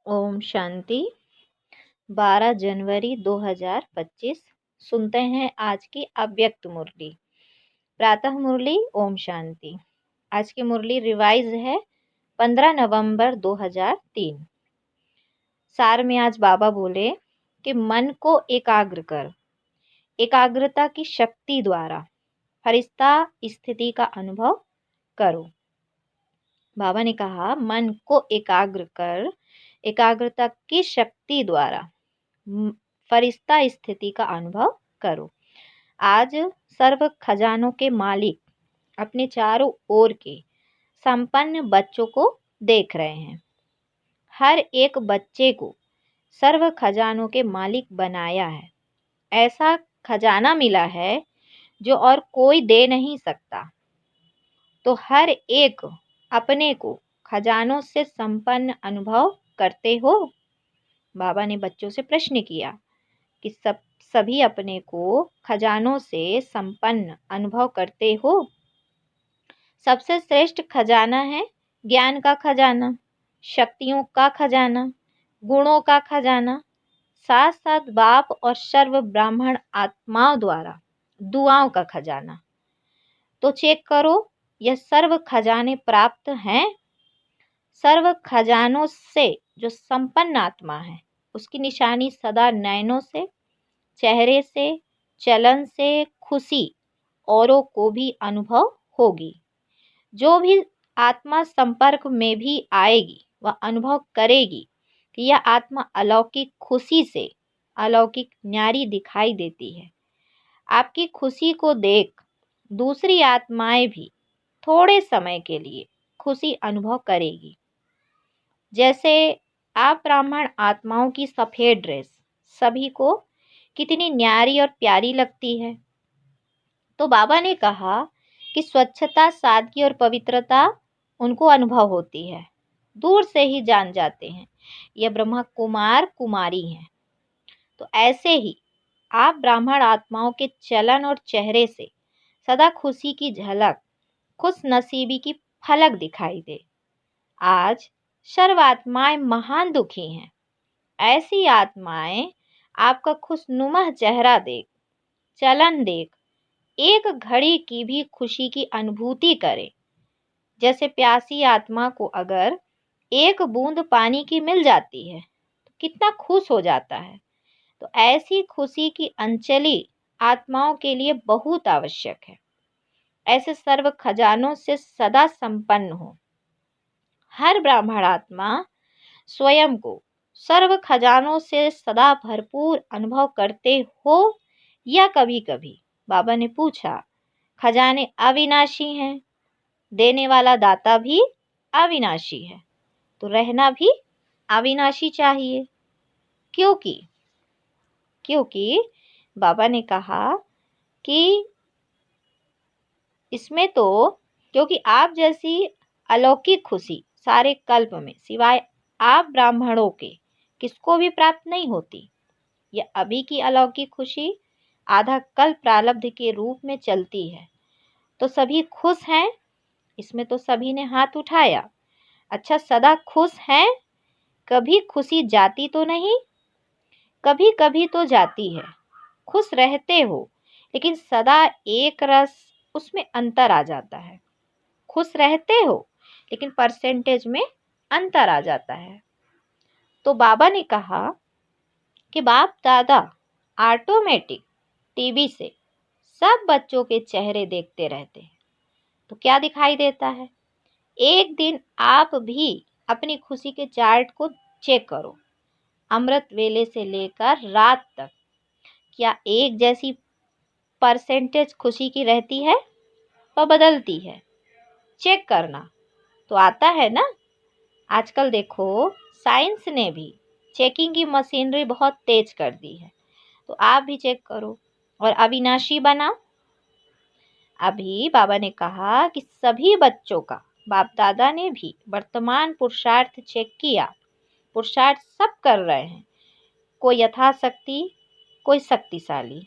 ओम शांति। 12 जनवरी 2025। सुनते हैं आज की अव्यक्त मुरली। प्रातः मुरली ओम शांति। आज की मुरली रिवाइज है 15 नवंबर 2003। सार में आज बाबा बोले कि मन को एकाग्र कर, एकाग्रता की शक्ति द्वारा फरिश्ता स्थिति का अनुभव करो। बाबा ने कहा मन को एकाग्र कर, एकाग्रता की शक्ति द्वारा फरिश्ता स्थिति का अनुभव करो। आज सर्व खजानों के मालिक अपने चारों ओर के संपन्न बच्चों को देख रहे हैं। हर एक बच्चे को सर्व खजानों के मालिक बनाया है। ऐसा खजाना मिला है जो और कोई दे नहीं सकता। तो हर एक अपने को खजानों से संपन्न अनुभव करते हो। बाबा ने बच्चों से प्रश्न किया कि सभी अपने को खजानों से संपन्न अनुभव करते हो। सबसे श्रेष्ठ खजाना है ज्ञान का खजाना, शक्तियों का खजाना, गुणों का खजाना, साथ साथ बाप और सर्व ब्राह्मण आत्माओं द्वारा दुआओं का खजाना। तो चेक करो यह सर्व खजाने प्राप्त हैं। सर्व खजानों से जो संपन्न आत्मा है उसकी निशानी सदा नयनों से, चेहरे से, चलन से खुशी औरों को भी अनुभव होगी। जो भी आत्मा संपर्क में भी आएगी वह अनुभव करेगी कि यह आत्मा अलौकिक खुशी से अलौकिक न्यारी दिखाई देती है। आपकी खुशी को देख दूसरी आत्माएं भी थोड़े समय के लिए खुशी अनुभव करेगी। जैसे आप ब्राह्मण आत्माओं की सफेद ड्रेस सभी को कितनी न्यारी और प्यारी लगती है। तो बाबा ने कहा कि स्वच्छता, सादगी और पवित्रता उनको अनुभव होती है। दूर से ही जान जाते हैं यह ब्रह्मा कुमार कुमारी हैं। तो ऐसे ही आप ब्राह्मण आत्माओं के चलन और चेहरे से सदा खुशी की झलक, खुश नसीबी की फलक दिखाई दे। आज सर्व आत्माएं महान दुखी हैं। ऐसी आत्माएं आपका खुशनुमा चेहरा देख, चलन देख एक घड़ी की भी खुशी की अनुभूति करे। जैसे प्यासी आत्मा को अगर एक बूंद पानी की मिल जाती है तो कितना खुश हो जाता है। तो ऐसी खुशी की अंजलि आत्माओं के लिए बहुत आवश्यक है। ऐसे सर्व खजानों से सदा संपन्न हो। हर ब्राह्मण आत्मा स्वयं को सर्व खजानों से सदा भरपूर अनुभव करते हो या कभी कभी। बाबा ने पूछा, खजाने अविनाशी हैं, देने वाला दाता भी अविनाशी है, तो रहना भी अविनाशी चाहिए। क्योंकि बाबा ने कहा कि इसमें तो क्योंकि आप जैसी अलौकिक खुशी सारे कल्प में सिवाय आप ब्राह्मणों के किसको भी प्राप्त नहीं होती। यह अभी की अलौकिक खुशी आधा कल्प प्रारब्ध के रूप में चलती है। तो सभी खुश हैं, इसमें तो सभी ने हाथ उठाया। अच्छा, सदा खुश हैं? कभी खुशी जाती तो नहीं? कभी कभी तो जाती है। खुश रहते हो लेकिन सदा एक रस, उसमें अंतर आ जाता है। खुश रहते हो लेकिन परसेंटेज में अंतर आ जाता है। तो बाबा ने कहा कि बाप दादा ऑटोमेटिक टीवी से सब बच्चों के चेहरे देखते रहते हैं। तो क्या दिखाई देता है? एक दिन आप भी अपनी खुशी के चार्ट को चेक करो। अमृत वेले से लेकर रात तक क्या एक जैसी परसेंटेज खुशी की रहती है व बदलती है? चेक करना। तो आता है ना। आजकल देखो साइंस ने भी चेकिंग की मशीनरी बहुत तेज कर दी है। तो आप भी चेक करो और अविनाशी बनाओ। अभी बाबा ने कहा कि सभी बच्चों का बाप दादा ने भी वर्तमान पुरुषार्थ चेक किया। पुरुषार्थ सब कर रहे हैं, कोई यथाशक्ति, कोई शक्तिशाली।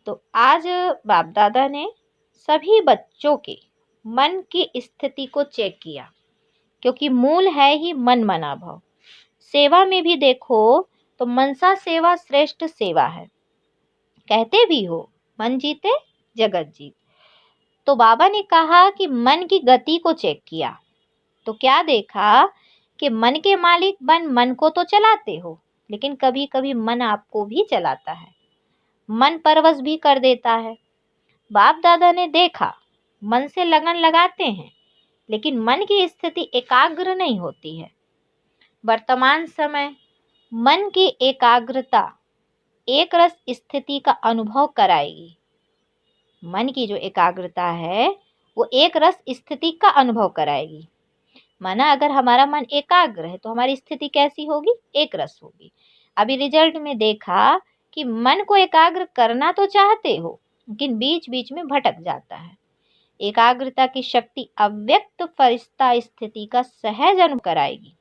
तो आज बाप दादा ने सभी बच्चों के मन की स्थिति को चेक किया, क्योंकि मूल है ही मन मना भाव। सेवा में भी देखो तो मनसा सेवा श्रेष्ठ सेवा है। कहते भी हो मन जीते जगत जीत। तो बाबा ने कहा कि मन की गति को चेक किया तो क्या देखा कि मन के मालिक बन मन को तो चलाते हो, लेकिन कभी कभी मन आपको भी चलाता है, मन परवश भी कर देता है। बाप दादा ने देखा मन से लगन लगाते हैं लेकिन मन की स्थिति एकाग्र नहीं होती है। वर्तमान समय मन की एकाग्रता एक रस स्थिति का अनुभव कराएगी। मन की जो एकाग्रता है वो एक रस स्थिति का अनुभव कराएगी। माना अगर हमारा मन एकाग्र है तो हमारी स्थिति कैसी होगी, एक रस होगी। अभी रिजल्ट में देखा कि मन को एकाग्र करना तो चाहते हो लेकिन बीच बीच में भटक जाता है। एकाग्रता की शक्ति अव्यक्त फरिश्ता स्थिति का सहज अनुभव कराएगी।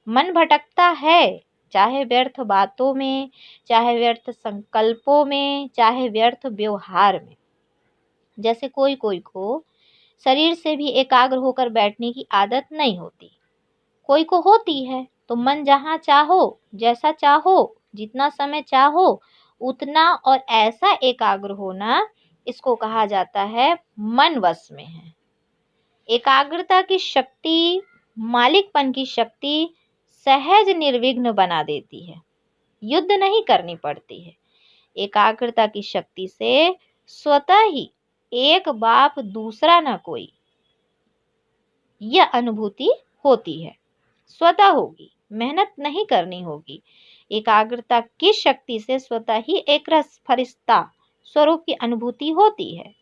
मन भटकता है, चाहे व्यर्थ बातों में, चाहे व्यर्थ संकल्पों में, चाहे व्यर्थ व्यवहार में। जैसे कोई कोई को शरीर से भी एकाग्र होकर बैठने की आदत नहीं होती, कोई को होती है। तो मन जहाँ चाहो, जैसा चाहो, जितना समय चाहो उतना और ऐसा एकाग्र होना, इसको कहा जाता है मन वश में है। एकाग्रता की शक्ति, मालिकपन की शक्ति सहज निर्विघ्न बना देती है, युद्ध नहीं करनी पड़ती है। एकाग्रता की शक्ति से स्वतः ही एक बाप दूसरा न कोई, यह अनुभूति होती है, स्वतः होगी, मेहनत नहीं करनी होगी। एकाग्रता की शक्ति से स्वतः ही एक रस फरिश्ता स्वरूप की अनुभूति होती है।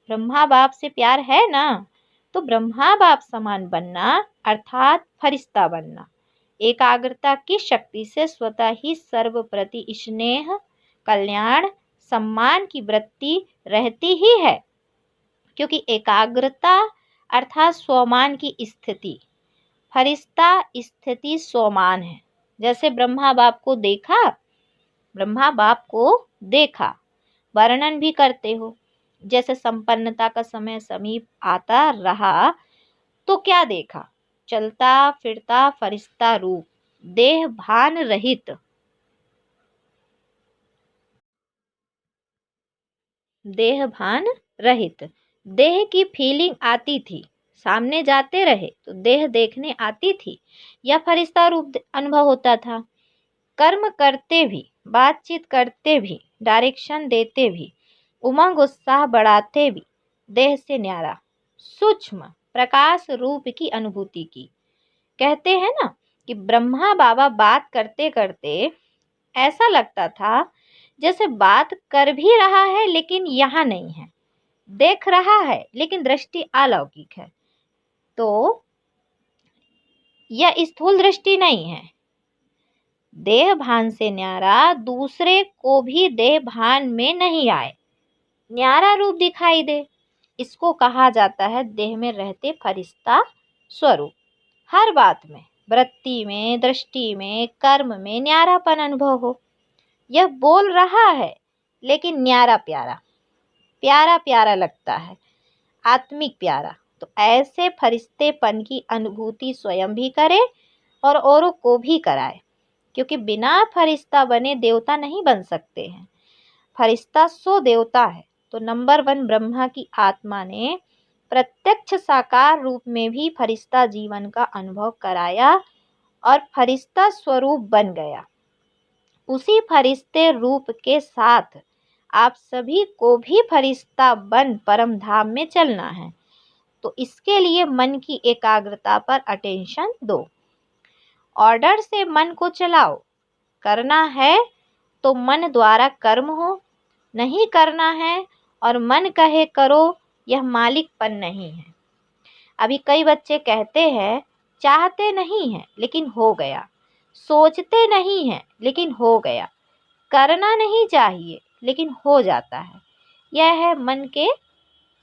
ब्रह्मा बाप से प्यार है ना, तो ब्रह्मा बाप समान बनना अर्थात फरिश्ता बनना। एकाग्रता की शक्ति से स्वतः ही सर्व प्रति स्नेह, कल्याण, सम्मान की वृत्ति रहती ही है, क्योंकि एकाग्रता अर्थात स्वमान की स्थिति, फरिश्ता स्थिति स्वमान है। जैसे ब्रह्मा बाप को देखा, ब्रह्मा बाप को देखा, वर्णन भी करते हो। जैसे संपन्नता का समय समीप आता रहा तो क्या देखा, चलता फिरता फरिश्ता रूप, देह भान रहित, देह भान रहित। देह की फीलिंग आती थी, सामने जाते रहे तो देह देखने आती थी, यह फरिश्ता रूप अनुभव होता था। कर्म करते भी, बातचीत करते भी, डायरेक्शन देते भी, उमंग उत्साह बढ़ाते भी, देह से न्यारा सूक्ष्म प्रकाश रूप की अनुभूति की। कहते हैं ना कि ब्रह्मा बाबा बात करते करते ऐसा लगता था जैसे बात कर भी रहा है लेकिन यहाँ नहीं है, देख रहा है लेकिन दृष्टि अलौकिक है। तो यह स्थूल दृष्टि नहीं है, देह भान से न्यारा दूसरे को भी देह भान में नहीं आए, न्यारा रूप दिखाई दे, इसको कहा जाता है देह में रहते फरिश्ता स्वरूप। हर बात में, वृत्ति में, दृष्टि में, कर्म में न्यारापन अनुभव हो। यह बोल रहा है लेकिन न्यारा प्यारा, प्यारा प्यारा लगता है, आत्मिक प्यारा। तो ऐसे फरिश्तेपन की अनुभूति स्वयं भी करे और औरों को भी कराए, क्योंकि बिना फरिश्ता बने देवता नहीं बन सकते हैं। फरिश्ता सो देवता है। तो नंबर 1 ब्रह्मा की आत्मा ने प्रत्यक्ष साकार रूप में भी फरिश्ता जीवन का अनुभव कराया और फरिश्ता स्वरूप बन गया। उसी फरिश्ते रूप के साथ आप सभी को भी फरिश्ता बन परम धाम में चलना है। तो इसके लिए मन की एकाग्रता पर अटेंशन दो, ऑर्डर से मन को चलाओ। करना है तो मन द्वारा कर्म हो, नहीं करना है और मन कहे करो, यह मालिकपन नहीं है। अभी कई बच्चे कहते हैं चाहते नहीं हैं लेकिन हो गया, सोचते नहीं हैं लेकिन हो गया, करना नहीं चाहिए लेकिन हो जाता है। यह है मन के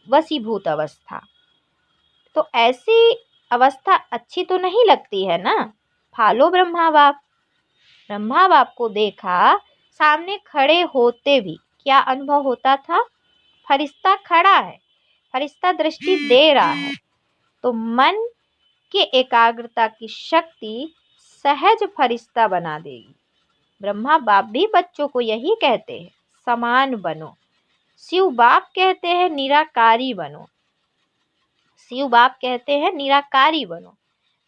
वशीभूत अवस्था। तो ऐसी अवस्था अच्छी तो नहीं लगती है ना। फालो ब्रह्मा बाप, ब्रह्मा बाप को देखा, सामने खड़े होते भी क्या अनुभव होता था, फरिश्ता खड़ा है, फरिश्ता दृष्टि दे रहा है। तो मन के एकाग्रता की शक्ति सहज फरिश्ता बना देगी। ब्रह्मा बाप भी बच्चों को यही कहते हैं, समान बनो। शिव बाप कहते हैं निराकारी बनो। शिव बाप कहते हैं निराकारी बनो,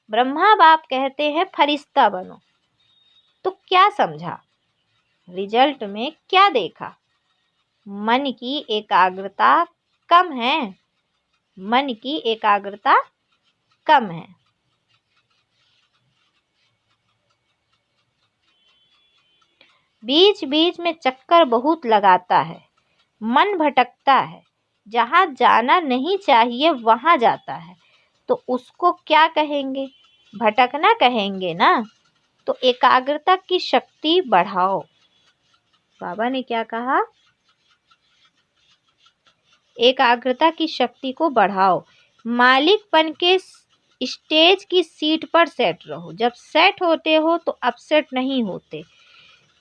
ब्रह्मा बाप कहते हैं फरिश्ता बनो। तो क्या समझा? रिजल्ट में क्या देखा? मन की एकाग्रता कम है। मन की एकाग्रता कम है। बीच बीच में चक्कर बहुत लगाता है, मन भटकता है, जहाँ जाना नहीं चाहिए वहाँ जाता है। तो उसको क्या कहेंगे? भटकना कहेंगे ना। तो एकाग्रता की शक्ति बढ़ाओ। बाबा ने क्या कहा? एकाग्रता की शक्ति को बढ़ाओ। मालिकपन के स्टेज की सीट पर सेट रहो। जब सेट होते हो तो अपसेट नहीं होते,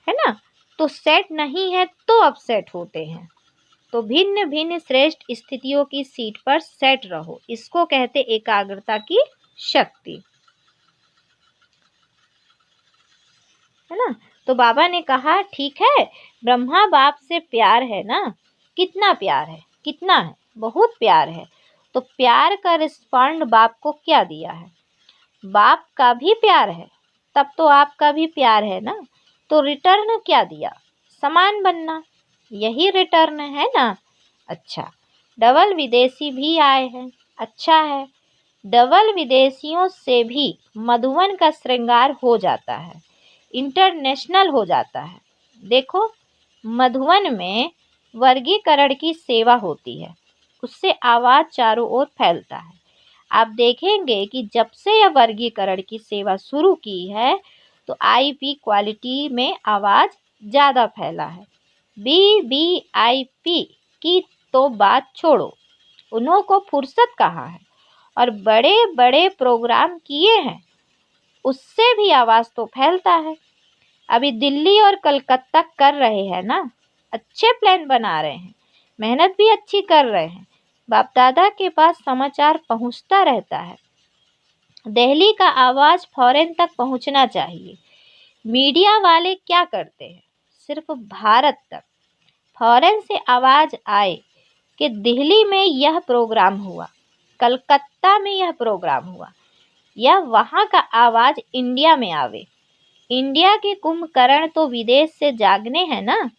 है ना? तो सेट नहीं है तो अपसेट होते हैं। तो भिन्न भिन्न श्रेष्ठ स्थितियों की सीट पर सेट रहो। इसको कहते एकाग्रता की शक्ति, है ना? तो बाबा ने कहा ठीक है, ब्रह्मा बाप से प्यार है ना? कितना प्यार है? कितना है? बहुत प्यार है। तो प्यार का रिस्पॉन्ड बाप को क्या दिया है? बाप का भी प्यार है, तब तो आपका भी प्यार है ना? तो रिटर्न क्या दिया? समान बनना। यही रिटर्न है ना? अच्छा, डबल विदेशी भी आए हैं। अच्छा है, डबल विदेशियों से भी मधुवन का श्रृंगार हो जाता है, इंटरनेशनल हो जाता है। देखो, मधुवन में वर्गीकरण की सेवा होती है, उससे आवाज चारों ओर फैलता है। आप देखेंगे कि जब से यह वर्गीकरण की सेवा शुरू की है तो आईपी क्वालिटी में आवाज ज़्यादा फैला है। BBIP की तो बात छोड़ो, उन्हों को फुर्सत कहाँ है? और बड़े बड़े प्रोग्राम किए हैं, उससे भी आवाज़ तो फैलता है। अभी दिल्ली और कलकत्ता कर रहे हैं ना, अच्छे प्लान बना रहे हैं, मेहनत भी अच्छी कर रहे हैं। बाप दादा के पास समाचार पहुंचता रहता है। दिल्ली का आवाज़ फॉरेन तक पहुंचना चाहिए। मीडिया वाले क्या करते हैं? सिर्फ भारत तक। फॉरेन से आवाज़ आए कि दिल्ली में यह प्रोग्राम हुआ, कलकत्ता में यह प्रोग्राम हुआ, या वहाँ का आवाज़ इंडिया में आवे। इंडिया के कुंभकर्ण तो विदेश से जागने हैं ना,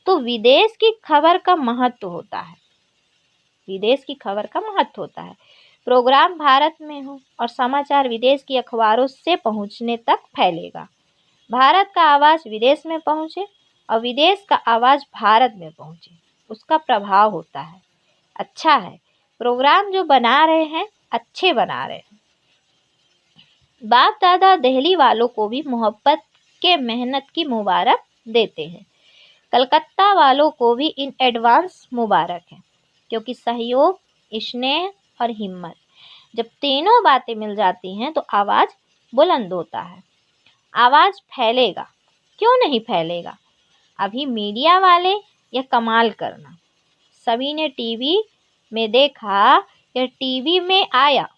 तो विदेश की खबर का महत्व होता है। विदेश की खबर का महत्व होता है। प्रोग्राम भारत में हो और समाचार विदेश की अखबारों से पहुंचने तक फैलेगा। भारत का आवाज़ विदेश में पहुंचे और विदेश का आवाज़ भारत में पहुंचे, उसका प्रभाव होता है। अच्छा है, प्रोग्राम जो बना रहे हैं अच्छे बना रहे हैं। बाप दादा दिल्ली वालों को भी मोहब्बत के मेहनत की मुबारक देते हैं। कलकत्ता वालों को भी इन एडवांस मुबारक है, क्योंकि सहयोग, स्नेह और हिम्मत, जब तीनों बातें मिल जाती हैं तो आवाज़ बुलंद होता है। आवाज़ फैलेगा, क्यों नहीं फैलेगा? अभी मीडिया वाले यह कमाल करना, सभी ने टीवी में देखा या टीवी में आया।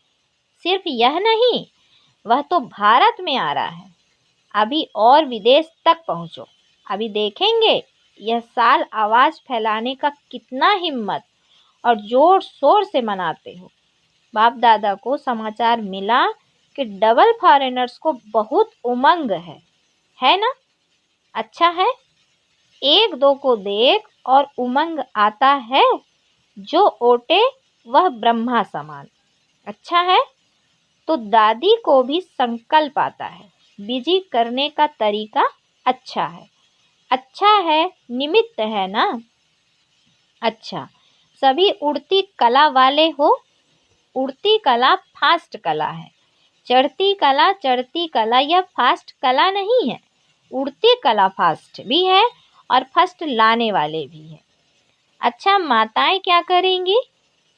सिर्फ यह नहीं, वह तो भारत में आ रहा है। अभी और विदेश तक पहुंचो, अभी देखेंगे यह साल आवाज़ फैलाने का कितना हिम्मत और जोर शोर से मनाते हो। बाप दादा को समाचार मिला कि डबल फॉरेनर्स को बहुत उमंग है ना? अच्छा है, एक दो को देख और उमंग आता है, जो ओटे वह ब्रह्मा समान। अच्छा है, तो दादी को भी संकल्प आता है, बिजी करने का तरीका अच्छा है। अच्छा है, निमित्त है ना? अच्छा, सभी उड़ती कला वाले हो। उड़ती कला फास्ट कला है, चढ़ती कला यह फास्ट कला नहीं है। उड़ती कला फास्ट भी है और फर्स्ट लाने वाले भी है। अच्छा, माताएं क्या करेंगी?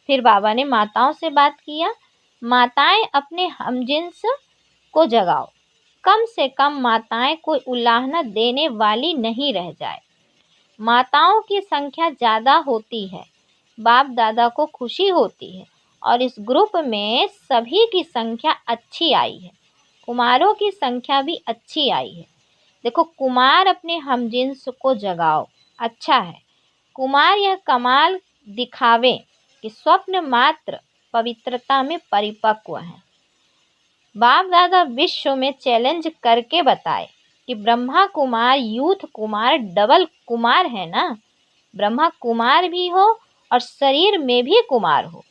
फिर बाबा ने माताओं से बात किया। माताएं अपने हमजिन्स को जगाओ, कम से कम माताएं कोई उलाहना देने वाली नहीं रह जाए। माताओं की संख्या ज़्यादा होती है, बाप दादा को खुशी होती है, और इस ग्रुप में सभी की संख्या अच्छी आई है। कुमारों की संख्या भी अच्छी आई है। देखो, कुमार अपने हमजिन्स को जगाओ। अच्छा है, कुमार यह कमाल दिखावे कि स्वप्न मात्र पवित्रता में परिपक्व हैं। बाप दादा विश्व में चैलेंज करके बताए कि ब्रह्मा कुमार यूथ कुमार डबल कुमार है ना। ब्रह्मा कुमार भी हो और शरीर में भी कुमार हो,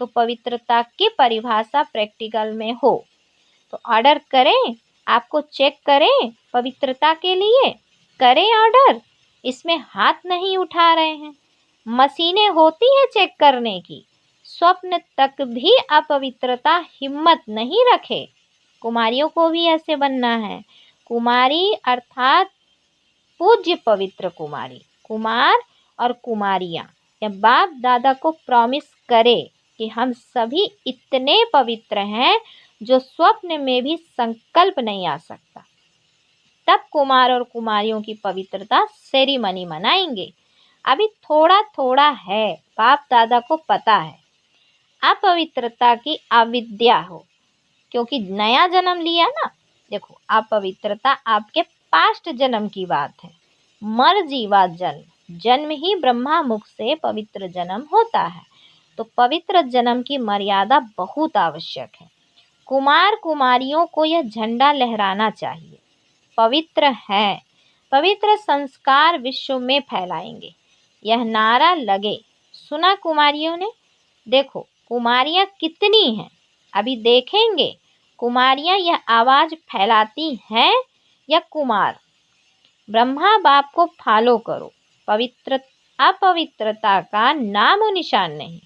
तो पवित्रता की परिभाषा प्रैक्टिकल में हो। तो ऑर्डर करें, आपको चेक करें पवित्रता के लिए, करें ऑर्डर। इसमें हाथ नहीं उठा रहे हैं, मशीनें होती हैं चेक करने की। स्वप्न तक भी अपवित्रता हिम्मत नहीं रखे। कुमारियों को भी ऐसे बनना है। कुमारी अर्थात पूज्य पवित्र कुमारी, कुमार और कुमारियाँ या बाप दादा को प्रॉमिस करे कि हम सभी इतने पवित्र हैं जो स्वप्न में भी संकल्प नहीं आ सकता। तब कुमार और कुमारियों की पवित्रता सेरेमनी मनाएंगे। अभी थोड़ा थोड़ा है, बाप दादा को पता है अपवित्रता की अविद्या हो, क्योंकि नया जन्म लिया ना। देखो, अपवित्रता आपके पास्ट जन्म की बात है। मर जीवा जन्म, जन्म ही ब्रह्मा मुख से पवित्र जन्म होता है। तो पवित्र जन्म की मर्यादा बहुत आवश्यक है। कुमार कुमारियों को यह झंडा लहराना चाहिए, पवित्र है, पवित्र संस्कार विश्व में फैलाएंगे, यह नारा लगे। सुना कुमारियों ने? देखो, कुमारियां कितनी हैं अभी देखेंगे। कुमारियां यह आवाज फैलाती हैं या कुमार? ब्रह्मा बाप को फॉलो करो। पवित्र अपवित्रता का नामो निशान नहीं।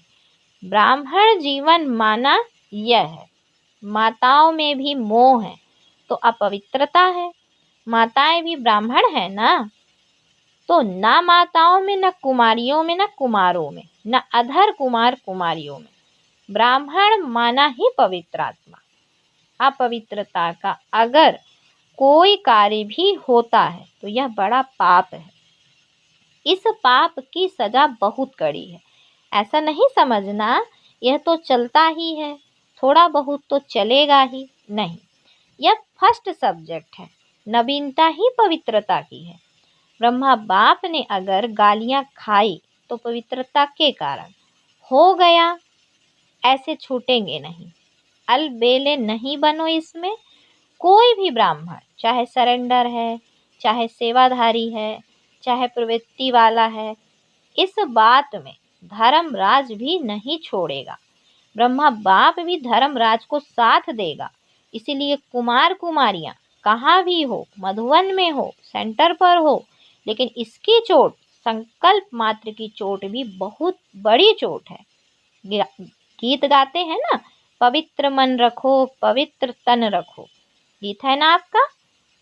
ब्राह्मण जीवन माना यह है। माताओं में भी मोह है तो अपवित्रता है। माताएं भी ब्राह्मण है ना, तो ना माताओं में, न कुमारियों में, न कुमारों में, न अधर कुमार कुमारियों में। ब्राह्मण माना ही पवित्र आत्मा। अपवित्रता का अगर कोई कार्य भी होता है तो यह बड़ा पाप है। इस पाप की सजा बहुत कड़ी है। ऐसा नहीं समझना यह तो चलता ही है, थोड़ा बहुत तो चलेगा ही नहीं। यह फर्स्ट सब्जेक्ट है, नवीनता ही पवित्रता की है। ब्रह्मा बाप ने अगर गालियां खाई तो पवित्रता के कारण हो गया, ऐसे छूटेंगे नहीं। अलबेले नहीं बनो इसमें। कोई भी ब्राह्मण, चाहे सरेंडर है, चाहे सेवाधारी है, चाहे प्रवृत्ति वाला है, इस बात में धर्मराज भी नहीं छोड़ेगा। ब्रह्मा बाप भी धर्मराज को साथ देगा। इसीलिए कुमार कुमारियां कहाँ भी हो, मधुवन में हो, सेंटर पर हो, लेकिन इसकी चोट, संकल्प मात्र की चोट भी बहुत बड़ी चोट है। गीत गाते हैं ना, पवित्र मन रखो, पवित्र तन रखो, गीत है ना आपका।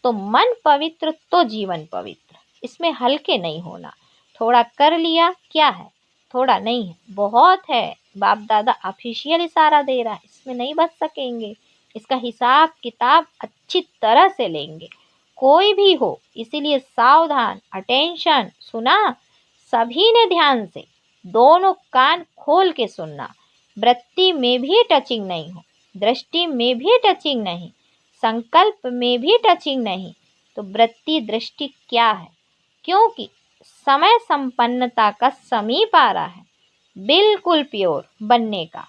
तो मन पवित्र तो जीवन पवित्र। इसमें हल्के नहीं होना। थोड़ा कर लिया क्या है, थोड़ा नहीं है, बहुत है। बाप दादा ऑफिशियल इशारा दे रहा है, इसमें नहीं बच सकेंगे। इसका हिसाब किताब अच्छी तरह से लेंगे, कोई भी हो। इसीलिए सावधान, अटेंशन। सुना? सभी ने ध्यान से, दोनों कान खोल के सुनना। वृत्ति में भी टचिंग नहीं हो, दृष्टि में भी टचिंग नहीं, संकल्प में भी टचिंग नहीं। तो वृत्ति दृष्टि क्या है? क्योंकि समय संपन्नता का समीप आ रहा है, बिल्कुल प्योर बनने का।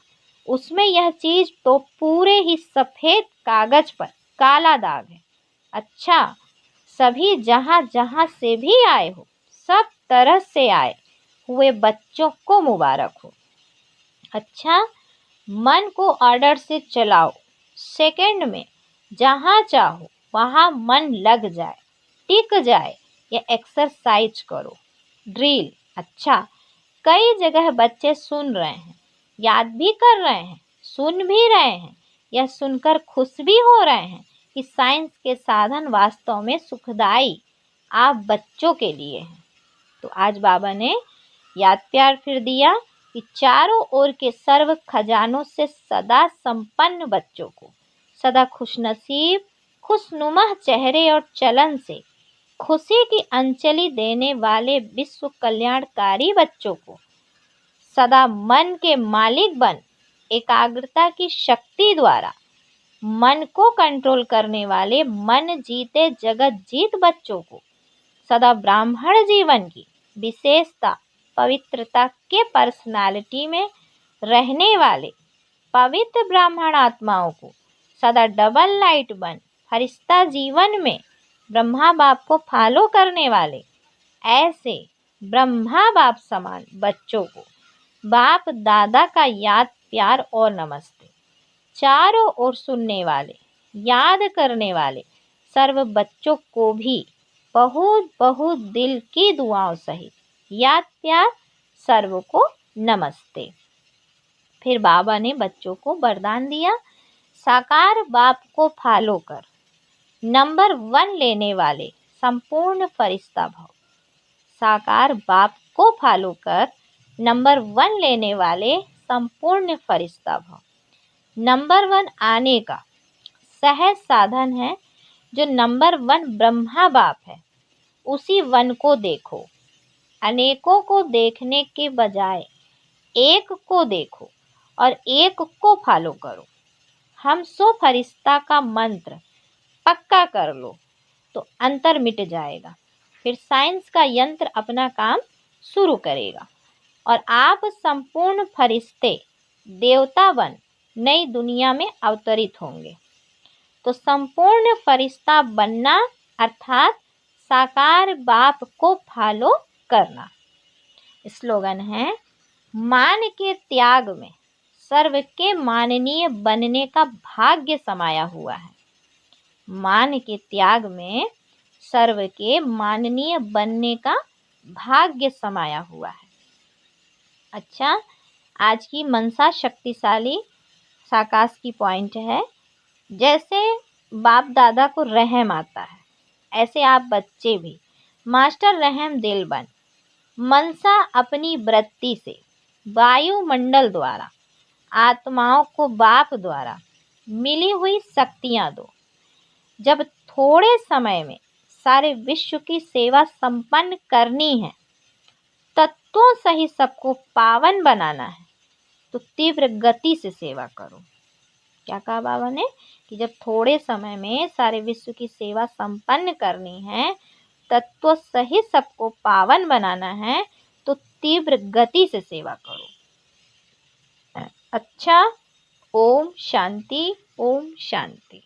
उसमें यह चीज तो पूरे ही सफेद कागज पर काला दाग है। अच्छा, सभी जहां जहां से भी आए हो, सब तरह से आए हुए बच्चों को मुबारक हो। अच्छा, मन को ऑर्डर से चलाओ। सेकंड में जहां चाहो वहां मन लग जाए, टिक जाए। या एक्सरसाइज करो, ड्रिल। अच्छा, कई जगह बच्चे सुन रहे हैं, याद भी कर रहे हैं, सुन भी रहे हैं, यह सुनकर खुश भी हो रहे हैं कि साइंस के साधन वास्तव में सुखदाई आप बच्चों के लिए हैं। तो आज बाबा ने याद प्यार फिर दिया कि चारों ओर के सर्व खजानों से सदा संपन्न बच्चों को, सदा खुशनसीब, खुशनुमा चेहरे और चलन से खुशी की अंजलि देने वाले विश्व कल्याणकारी बच्चों को, सदा मन के मालिक बन एकाग्रता की शक्ति द्वारा मन को कंट्रोल करने वाले मन जीते जगत जीत बच्चों को सदा ब्राह्मण जीवन की विशेषता पवित्रता के पर्सनालिटी में रहने वाले पवित्र ब्राह्मण आत्माओं को सदा डबल लाइट बन फरिश्ता जीवन में ब्रह्मा बाप को फॉलो करने वाले ऐसे ब्रह्मा बाप समान बच्चों को बाप दादा का याद प्यार और नमस्ते। चारों ओर सुनने वाले याद करने वाले सर्व बच्चों को भी बहुत बहुत दिल की दुआओं सहित याद प्यार सर्व को नमस्ते। फिर बाबा ने बच्चों को वरदान दिया, साकार बाप को फॉलो कर नंबर 1 लेने वाले संपूर्ण फरिश्ता भव। साकार बाप को फॉलो कर नंबर 1 लेने वाले संपूर्ण फरिश्ता भव। नंबर 1 आने का सहज साधन है जो नंबर 1 ब्रह्मा बाप है, उसी 1 को देखो। अनेकों को देखने के बजाय एक को देखो और एक को फॉलो करो। हम सो फरिश्ता का मंत्र पक्का कर लो तो अंतर मिट जाएगा, फिर साइंस का यंत्र अपना काम शुरू करेगा और आप संपूर्ण फरिश्ते देवता बन नई दुनिया में अवतरित होंगे। तो संपूर्ण फरिश्ता बनना अर्थात साकार बाप को फॉलो करना। स्लोगन है, मान के त्याग में सर्व के माननीय बनने का भाग्य समाया हुआ है। मान के त्याग में सर्व के माननीय बनने का भाग्य समाया हुआ है। अच्छा, आज की मनसा शक्तिशाली साकाश की पॉइंट है, जैसे बाप दादा को रहम आता है ऐसे आप बच्चे भी मास्टर रहम दिल बन मनसा अपनी वृत्ति से वायुमंडल द्वारा आत्माओं को बाप द्वारा मिली हुई शक्तियां दो। जब थोड़े समय में सारे विश्व की सेवा संपन्न करनी है, तत्वों सहित सबको पावन बनाना है, तो तीव्र गति से सेवा करो। क्या कहा बाबा ने कि जब थोड़े समय में सारे विश्व की सेवा संपन्न करनी है, तत्व सहित सबको पावन बनाना है, तो तीव्र गति से सेवा करो। अच्छा, ओम शांति, ओम शांति।